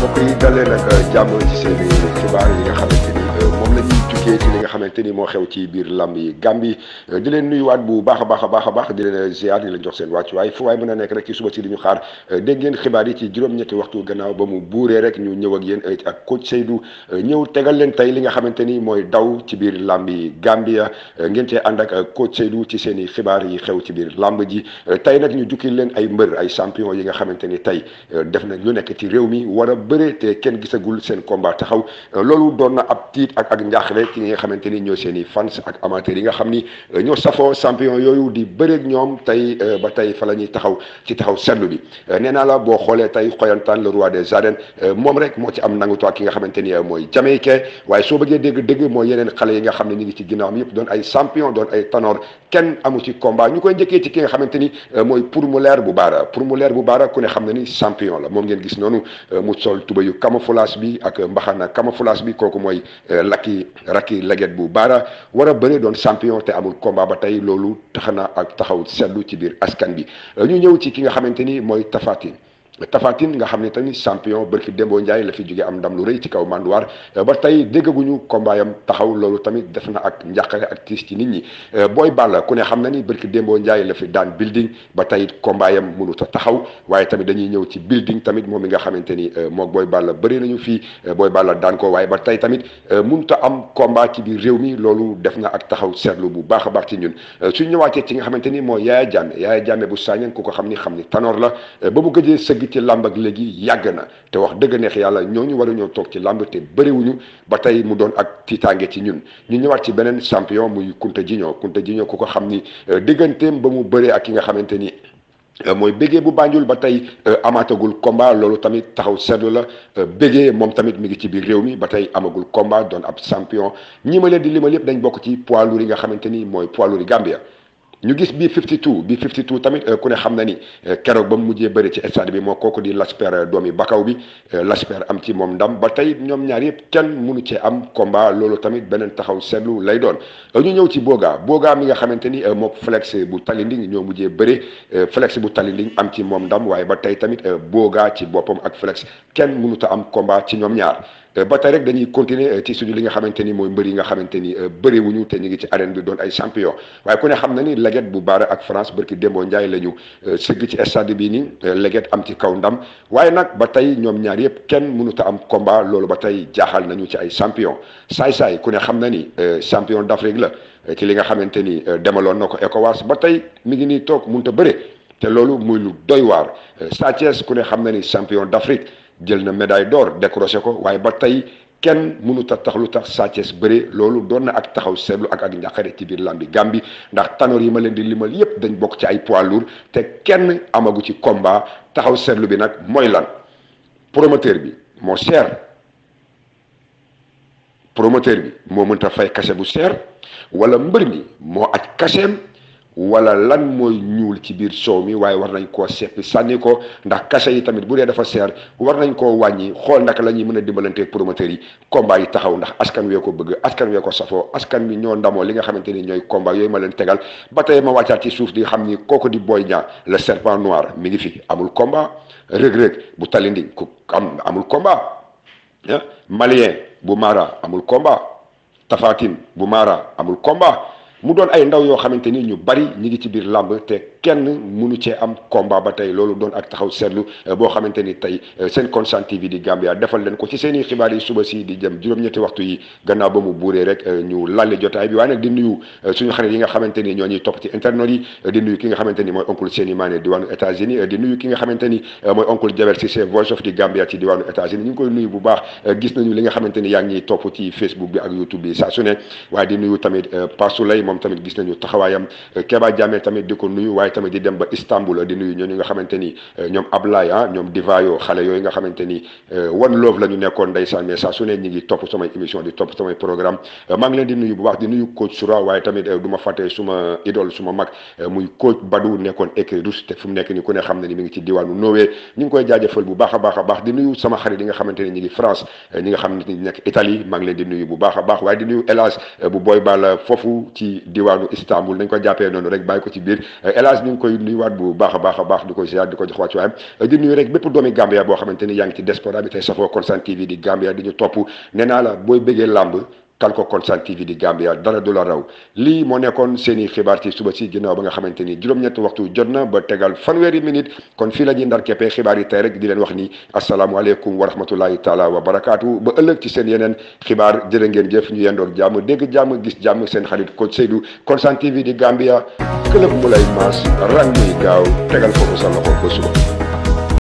mbokk yi dalee nag jàmm ci seen xibaar yi nga xamante ni moom la ñuy tukkee ci li nga xamante ni moo xew ci biir lamb yi Gambie di leen nuyuwaat bu baax a baax di leen ziar di leen jox seen wàccuwaay fu waay mën a nekk rek ci suba si di ñu xaar dégg ngeen xibaar yi ci juróom-ñetti waxtu gannaaw ba mu buuree rek ñu ñëw ak yéen ak coach Seydou ñëw tegal leen tey li nga xamante ni mooy daw ci biir lamb yi Gambia ngeen cee ànd ak coach Seydou ci seen i xibaar yi xew ci biir lamb ji tey nag ñu jukkil leen ay mbër ay champion yi nga xamante ni tey def nañ lu nekk ci réew mi war a bëre te kenn gisagul seen combat taxaw loolu doon na ab tiit ak njaaxle ci ñi nga xamante ni ñoo seen i fans ak amateurs yi nga xam ni ñoo safoo champion yooyu di bëreeg ñoom tey ba tey fa la ñuy taxaw ci taxaw seetlu bi nee naa la boo xoolee tey xoyantaan le roi des arènes moom rek moo ci am nangutu ak ki nga xamante ni mooy jamaïcain waaye soo bëggee dégg mooy yeneen xale yi nga xam ne ñu ngi ci ginnaawam yëpp doon ay champion doon ay tanor kenn amu ci combat ñu koy njëkkee ci ki nga xamante ni mooy pour mu leer bu baara ku ne xam na ni champion la moom ngeen gis noonu mu sol tubayu camouflage bi ak mbaxana camouflage bi kooku mooy rakki leget bu baara war a bëre doon champion te amul combat ba tey loolu tax na ak taxaw seetlu ci biir askan bi ñu ñëw ci ki nga xamante ni mooy Tapha Tine nga xam ne tamit champion barki Dembo Ndiaye la fi jóge am ndam lu rëy ci kaw manduwaar ba tey déggaguñu combat yam taxaw loolu tamit def na ak njàqare ak tiis ci nit ñi Boy Balla ku ne xam na ni barki Dembo Ndiaye la fi daan building ba tey combat yam mënut a taxaw waaye tamit dañuy ñëw ci building tamit moom mi nga xamante ni moog Boy Balla bëri nañu fii Boy Balla daan ko waaye ba tey tamit mënut a am combat ci biir réew mi loolu def na ak taxaw seetlu bu baax a baax ci ñun suñ ñëwaatee ci nga xamante ni mooy Yaya Jammeh bu Sagnane ku ko xam ni tanoor la ba mu gëjee sëgg ci làmb ak léegi yàgg na te wax dëgg neex yàlla ñooñu waru ñoo toog ci làmb te bëriwuñu ba tey mu doon ak tiitaange ci ñun ñu ñëwaat ci beneen champion muy Kunta Jiño ku ko xam ni digganteem ba mu bëree ak ki nga xamante ni mooy Bégué bu Banjul ba tey amaatagul combat loolu tamit taxaw seetlu la Bégué moom tamit mi ngi ci biir réew mi ba tey amagul combat doon ab champion ñi ma leen di limal yëpp dañ bokk ci poids lourd yi nga xamante ni mooy poids lourd yi Gambia ñu gis bii 52 tamit ku ne xam na ni keroog ba mu mujjee bëri ci stade bi moo kooku di Lasper doomi Bakaw bi Lasper am ci moom ndam ba tey ñoom ñaar yëpp kenn mënu cee am combat loolu tamit beneen taxaw seetlu lay doon ñu ñëw ci Boga mi nga xamante ni mook Flex bu Talinding ñoo mujjee bëri Flex bu Talinding am ci moom ndam waaye ba tey tamit Boga ci boppam ak Flex kenn mënut a am combat ci ñoom ñaar ba tey rek dañuy continuer ci suñu li nga xamante ni mooy mbër yi nga xamante ni bëriwuñu te ñu ngi ci arène bi doon ay champion waaye ku ne xam na ni Leget bu Baara ak France barki Dembo Ndiaye la ñu sëgg ci stade bi nii Leget am ci kaw ndam waaye nag ba tey ñoom ñaar yëpp kenn mënut a am combat loolu ba tey jaaxal nañu ci ay champion saay-saay ku ne xam na ni champion d'Afrique la ci li nga xamante ni demaloon na ko ECOWAS ba tey mi ngi nii toog mënut a bëre te loolu muy lu doy waar Sa Thiès ku ne xam na ni champion d'Afrique jël na médaille d'or décroché ko waaye ba tey kenn mënut a tax lu tax Sa Thiès bëre loolu doon na ak taxaw seetlu ak njàqare ci biir lambi Gambie ndax tanoor yi ma leen di limal yépp dañ bokk ci ay poids lourd te kenn amagu ci combat taxaw seetlu bi nag mooy lan promoteur bi moo cher promoteur bi moo mënta fay cachet bu cher wala mbër mi moo aj cachet wala lan mooy ñuul ci biir soow mi waaye war nañ koo seppi sànni ko ndax cachet yi tamit bu dee dafa seer war nañ koo wàññi xool naka la ñuy mën a dimbalante promoteurs yi combat yi taxaw ndax askan wee ko bëgg askan wee ko safoo askan bi ñoo ndamoo li nga xamante ni ñooy combat yooyu ma leen tegal ba tey ma wàccaat ci suuf di xam ni kooku di Boy Niang le serpent noir mi ngi fi amul combat Reug bu Talinding ku amul combat Malien bu Mara amul combat Tapha Tine bu Mara amul combat mu doon ay ndaw yoo xamante ni ñu bari ñi ngi ci biir làmb te kenn mënu cee am combat ba tey loolu doon ak taxaw seetlu boo xamante ni tey seen Constant TV di Gambia defal leen ko ci seen i xibaar yi suba si di jëm juróom-ñetti waxtu yi gannaaw ba mu buuree rek ñu lalli jotaay bi waaye nag di nuyu suñu xarit yi nga xamante ni ñoo ñuy topp ci internet yi di nuyu ki nga xamante ni mooy oncle Seni Mané diwaanu États-Unis di nuyu ki nga xamante ni mooy oncle Jabel Cissé Voice of the Gambia ci diwaanu États-Unis ñu ngi koy nuyu bu baax gis nañu li nga xamante ni yaa ngi ñuy topp ci Facebook bi ak YouTube bi saa su ne waaye di nuyu tamit Pasoulay moom tamit gis nañu taxawaayam Keba Jammeh tamit di ko nuyu waaye tamit di dem ba Istanbul di nuyu ñooñu nga xamante ni ñoom Ablaye ñoom Divayo xale yooyu nga xamante ni one love la ñu nekkoon ndeysaan mais saa su ne ñi ngi topp samay émission di topp samay programme maa ngi leen di nuyu bu baax di nuyu coach Soura waaye tamit du ma fàtte suma idole suma mag muy coach Badou nekkoon écurie Rousse te fu mu nekk ni ku ne xam ne ni mi ngi ci diwaanu Norvège ñu ngi koy jaajëfal bu baax a baax di nuyu sama xarit yi nga xamante ni ñi ngi France ñi nga xam ne nekk Italie maa ngi leen di nuyu bu baax a baax waaye di nuyu Elas bu Boy Balla foofu ci ci diwaanu Istanbul nañ ko jàppee noonu rek bàyyi ko ci biir El Hadj ñu ngi koy nuyuwaat bu baax a baax di ko ziar di ko jox wàccuwaayam di nuyu rek bépp doomi Gambia boo xamante ni yaa ngi ci diaspora bi tey safoo Constant TV di Gambia di ñu topp nee naa la booy bëggee làmb tal ko Constant TV di Gambia dara du la raw lii moo nekkoon seeni xibaar ci suba si ginnaaw ba nga xamante ni juróom-ñetti waxtu jot na ba tegal fanweeri minute kon fii la ñuy ndar keppee xibaar yi tey rek di leen wax ni asalaamualeykum wa rahmatullahi taala wa barakaatu ba ëllëg ci seen yeneen xibaar jërë ngeen jëf ñu yendoog jàmm dégg jàmm gis jàmm seen xarit Coach Seydou Constant TV di Gambia këlëb mu lay maas rang muy gaaw tegal foofu sa loxo ba suba